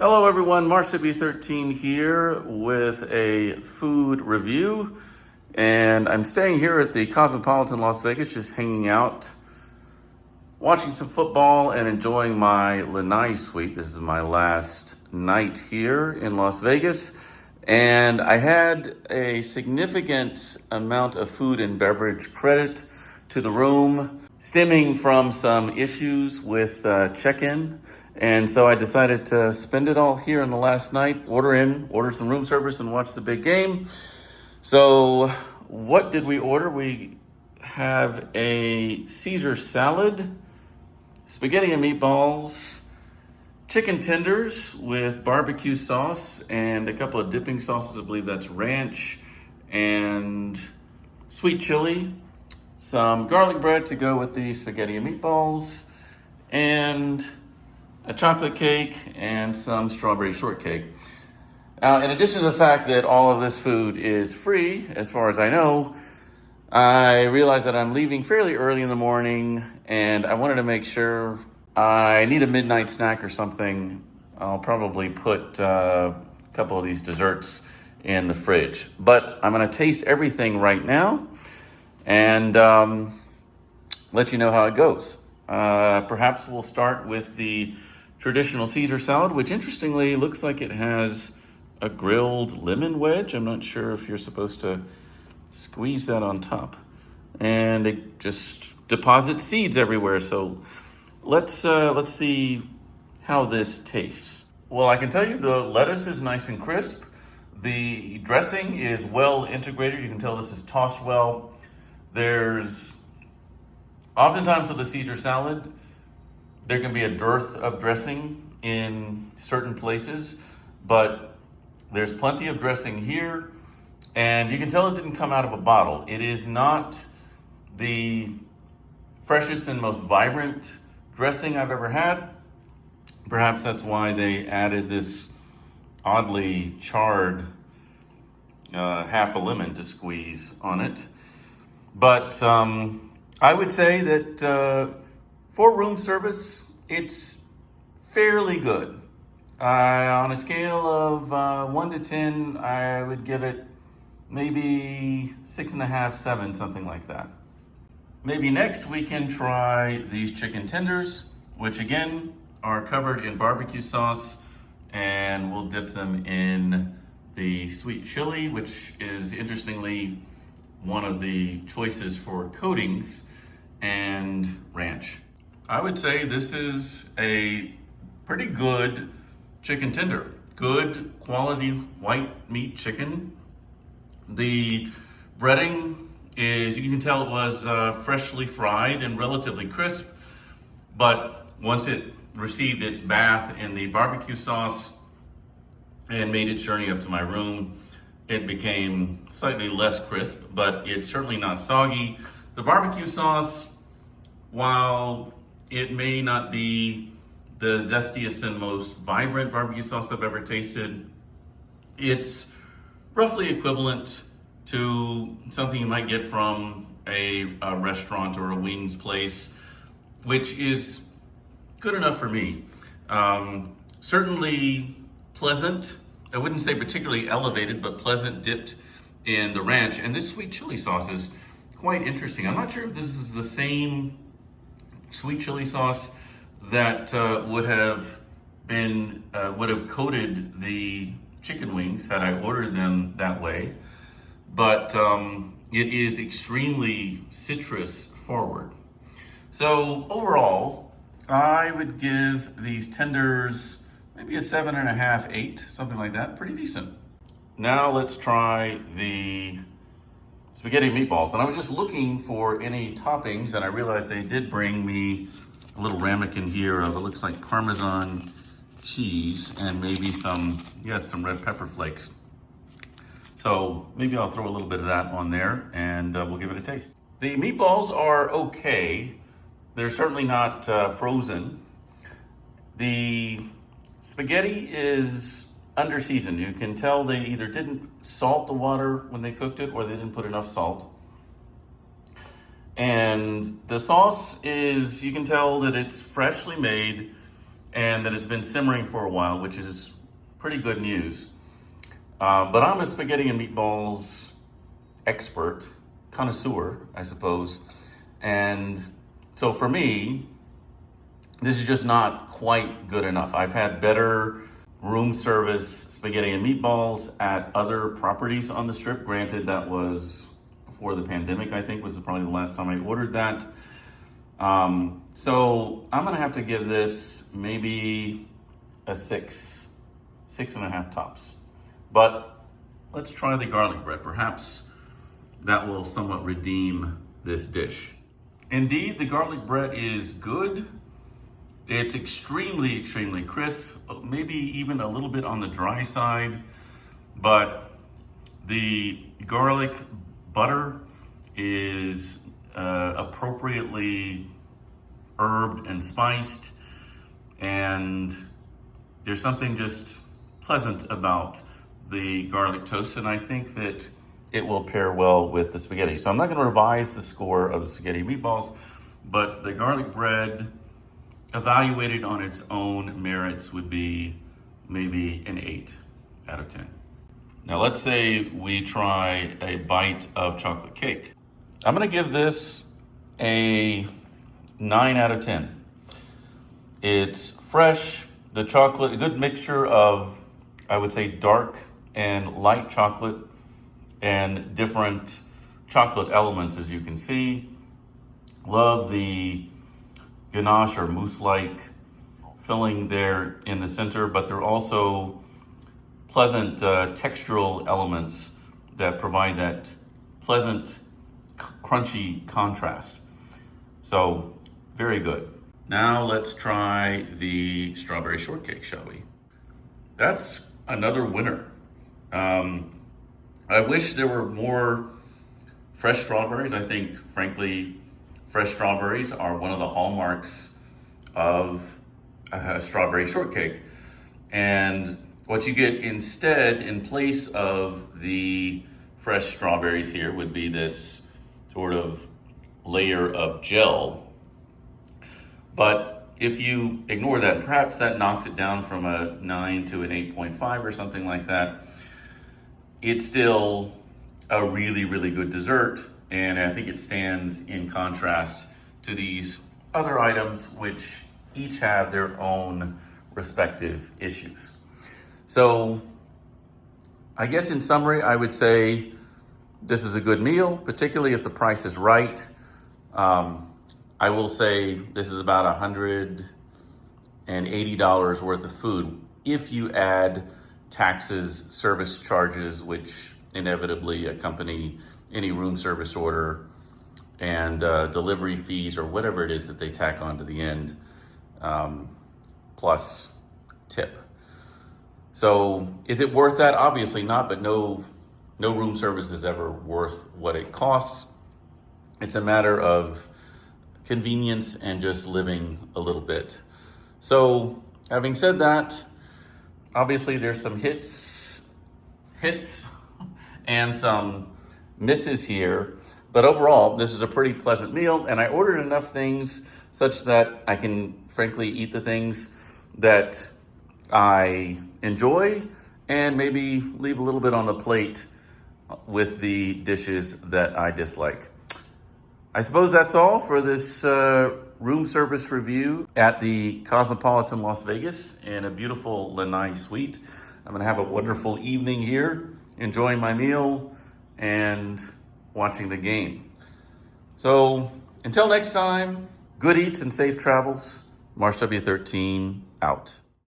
Hello everyone, Marshaby13 here with a food review. And I'm staying here at the Cosmopolitan Las Vegas, just hanging out, watching some football and enjoying my Lanai Suite. This is my last night here in Las Vegas. And I had a significant amount of food and beverage credit to the room, stemming from some issues with check-in. And so I decided to spend it all here in the last night, order some room service and watch the big game. So what did we order? We have a Caesar salad, spaghetti and meatballs, chicken tenders with barbecue sauce and a couple of dipping sauces. I believe that's ranch and sweet chili, some garlic bread to go with the spaghetti and meatballs, and a chocolate cake and some strawberry shortcake. Now, in addition to the fact that all of this food is free, as far as I know, I realized that I'm leaving fairly early in the morning and I wanted to make sure I need a midnight snack or something. I'll probably put a couple of these desserts in the fridge. But I'm gonna taste everything right now and let you know how it goes. Perhaps we'll start with the traditional Caesar salad, which interestingly looks like it has a grilled lemon wedge. I'm not sure if you're supposed to squeeze that on top. And it just deposits seeds everywhere. So let's see how this tastes. Well, I can tell you the lettuce is nice and crisp. The dressing is well integrated. You can tell this is tossed well. There's oftentimes with the Caesar salad, there can be a dearth of dressing in certain places, but there's plenty of dressing here, and you can tell it didn't come out of a bottle. It is not the freshest and most vibrant dressing I've ever had. Perhaps that's why they added this oddly charred half a lemon to squeeze on it. But I would say that for room service, it's fairly good. On a scale of 1 to 10, I would give it maybe 6.5, 7, something like that. Maybe next we can try these chicken tenders, which again are covered in barbecue sauce, and we'll dip them in the sweet chili, which is interestingly one of the choices for coatings, and ranch. I would say this is a pretty good chicken tender. Good quality white meat chicken. The breading is, you can tell it was freshly fried and relatively crisp, but once it received its bath in the barbecue sauce and made its journey up to my room, it became slightly less crisp, but it's certainly not soggy. The barbecue sauce, while it may not be the zestiest and most vibrant barbecue sauce I've ever tasted, it's roughly equivalent to something you might get from a restaurant or a wings place, which is good enough for me. Certainly pleasant. I wouldn't say particularly elevated, but pleasant, dipped in the ranch. And this sweet chili sauce is quite interesting. I'm not sure if this is the same sweet chili sauce that would have coated the chicken wings had I ordered them that way, but it is extremely citrus forward. So overall, I would give these tenders maybe a 7.5, 8, something like that. Pretty decent. Now let's try the spaghetti meatballs. And I was just looking for any toppings, and I realized they did bring me a little ramekin here of, it looks like Parmesan cheese and maybe some red pepper flakes. So maybe I'll throw a little bit of that on there and we'll give it a taste. The meatballs are okay. They're certainly not frozen. The spaghetti is under seasoned. You can tell they either didn't salt the water when they cooked it or they didn't put enough salt. And the sauce is, you can tell that it's freshly made and that it's been simmering for a while, which is pretty good news. But I'm a spaghetti and meatballs expert, connoisseur, I suppose. And so for me, this is just not quite good enough. I've had better room service spaghetti and meatballs at other properties on the Strip. Granted, that was before the pandemic, I think was probably the last time I ordered that. So I'm gonna have to give this maybe a 6.5 tops. But let's try the garlic bread. Perhaps that will somewhat redeem this dish. Indeed, the garlic bread is good. It's extremely, extremely crisp, maybe even a little bit on the dry side, but the garlic butter is appropriately herbed and spiced, and there's something just pleasant about the garlic toast, and I think that it will pair well with the spaghetti. So I'm not gonna revise the score of the spaghetti meatballs, but the garlic bread, evaluated on its own merits, would be maybe an 8 out of 10. Now let's say we try a bite of chocolate cake. I'm gonna give this a 9 out of 10. It's fresh, the chocolate, a good mixture of, I would say, dark and light chocolate and different chocolate elements, as you can see. Love the ganache or mousse-like filling there in the center, but there are also pleasant textural elements that provide that pleasant, crunchy contrast. So, very good. Now let's try the strawberry shortcake, shall we? That's another winner. I wish there were more fresh strawberries. I think, frankly, fresh strawberries are one of the hallmarks of a strawberry shortcake. And what you get instead, in place of the fresh strawberries here, would be this sort of layer of gel. But if you ignore that, perhaps that knocks it down from a 9 to an 8.5 or something like that. It's still a really, really good dessert. And I think it stands in contrast to these other items, which each have their own respective issues. So I guess in summary, I would say this is a good meal, particularly if the price is right. I will say this is about $180 worth of food if you add taxes, service charges, which inevitably accompany any room service order, and delivery fees or whatever it is that they tack on to the end, plus tip. So is it worth that? Obviously not, but no room service is ever worth what it costs. It's a matter of convenience and just living a little bit. So having said that, obviously there's some hits and some misses here, but overall this is a pretty pleasant meal, and I ordered enough things such that I can frankly eat the things that I enjoy and maybe leave a little bit on the plate with the dishes that I dislike. I suppose that's all for this room service review at the Cosmopolitan Las Vegas in a beautiful Lanai Suite. I'm gonna have a wonderful evening here, enjoying my meal and watching the game. So until next time, good eats and safe travels. Marsh W13 out.